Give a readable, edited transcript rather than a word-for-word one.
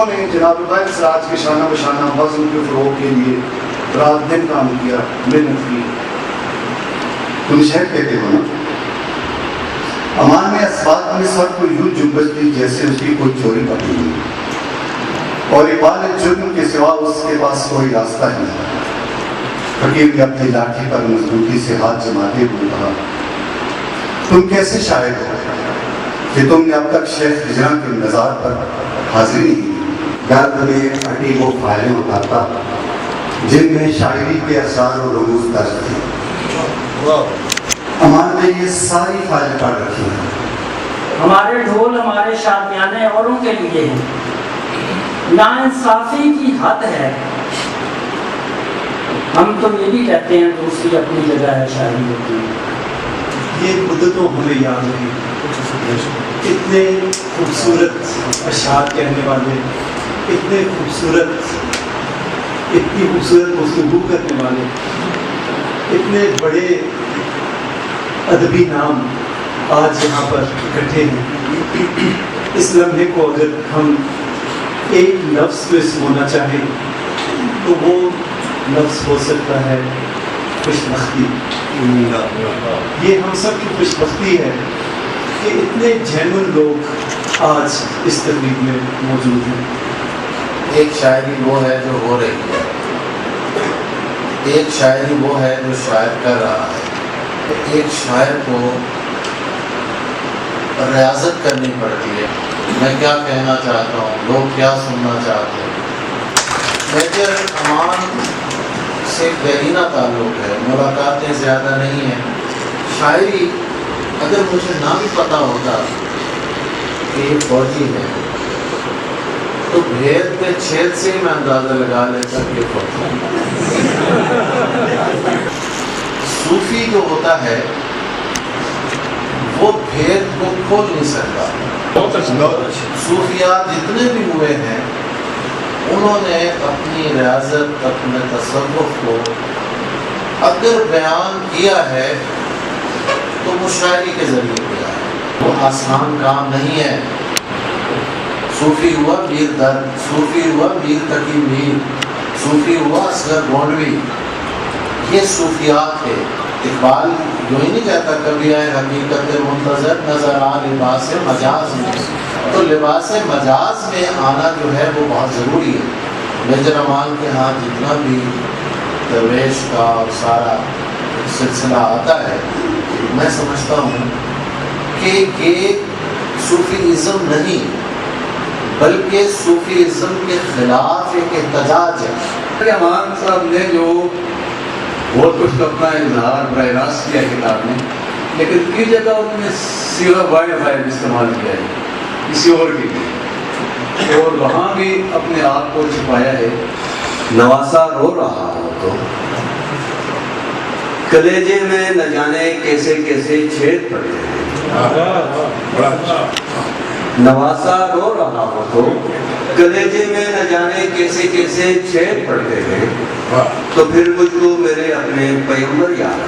انہوں نے جناب ابراہیم سراج کے شانہ بشانہ وزن کے فروغ کے لیے رات دن کام کیا، محنت کی. تم شہر کہتے ہو نا؟ امان میں اسباب میں سر کو یوں جنبش دی جیسے اس کی کوئی چوری پکڑی ہوئی، اور اقبال جرم کے سوا اس کے پاس کوئی راستہ ہی نہیں. فقیر نے اپنی لاٹھی پر مضبوطی سے ہاتھ جماتے ہوئے کہا، تم کیسے شاعر ہو کہ تم نے اب تک شیخ ہجراں کے مزار پر حاضری نہیں کی؟ گرد میں پھٹی وہ فائلیں اٹھاتا جن میں شاعری کے اسرار و رموز درج تھے. امان نے یہ ساری فائلیں پڑھ رکھی ہیں. ہمارے ڈھول ہمارے شادیانے اوروں کے لیے ہیں، ناانصافی کی حد ہے. ہم تو یہ بھی کہتے ہیں دوسری اپنی جگہ ہے شاعری ہوتی ہے. یہ مدتوں ہمیں یاد رہی، اتنے خوبصورت اشعار کہنے والے، اتنے اتنی خوبصورت گفتگو کرنے والے، اتنے بڑے ادبی نام آج یہاں پر اکٹھے ہیں. اس لمحے کو اگر ہم ایک لفظ میں سمونا چاہیں تو وہ لفظ ہو سکتا ہے خوش بختی. یہ ہم سب کی خوش بختی ہے کہ اتنے جینون لوگ آج اس تقریب میں موجود ہیں. ایک شاعری وہ ہے جو ہو رہی ہے، ایک شاعری وہ ہے جو شاعر کر رہا ہے. ایک شاعر کو ریاضت کرنی پڑتی ہے. میں کیا کہنا چاہتا ہوں، لوگ کیا سننا چاہتے ہیں. میجر امان سے گہرینہ تعلق ہے، ملاقاتیں زیادہ نہیں ہیں. شاعری اگر مجھے نہ بھی پتہ ہوتا کہ یہ فوجی ہے تو بھید پہ چھید سے ہی میں اندازہ لگا لیتا کہ یہ فوجی ہے. صوفی جو ہوتا ہے وہ بھید کو کھول نہیں سکتا. صوفیات جتنے بھی ہوئے ہیں انہوں نے اپنی ریاضت، اپنے تصوف کو اگر بیان کیا ہے تو وہ شاعری کے ذریعے کیا ہے. وہ آسان کام نہیں ہے. صوفی ہوا میر درد، صوفی ہوا میر تقی میر، صوفی ہوا اصغر گونڈوی، یہ صوفیات ہے. اقبال یوں ہی نہیں کہتا کبھی آئے حقیقت منتظر نظر آ لباس مجاز میں. تو لباس مجاز میں آنا جو ہے وہ بہت ضروری ہے. میجر امان کے ہاں جتنا بھی درویش کا اور سارا سلسلہ آتا ہے، میں سمجھتا ہوں کہ یہ صوفیزم نہیں بلکہ صوفیزم کے خلاف ایک احتجاج ہے. امان صاحب نے جو بہت کچھ اپنا اظہار براہ راست کیا کتاب میں، لیکن کئی جگہ اس نے صیغہ وائے فائل استعمال کیا ہے کسی اور کے لیے، اور وہاں بھی اپنے آپ کو چھپایا ہے. نواسا رو رہا ہو تو کلیجے میں نہ جانے کیسے کیسے چھید پڑے ہیں. نواسا رو رہا ہو تو کلیجے میں نہ جانے کیسے کیسے چھید پڑتے ہیں، تو پھر مجھ کو میرے اپنے پیغمبر یاد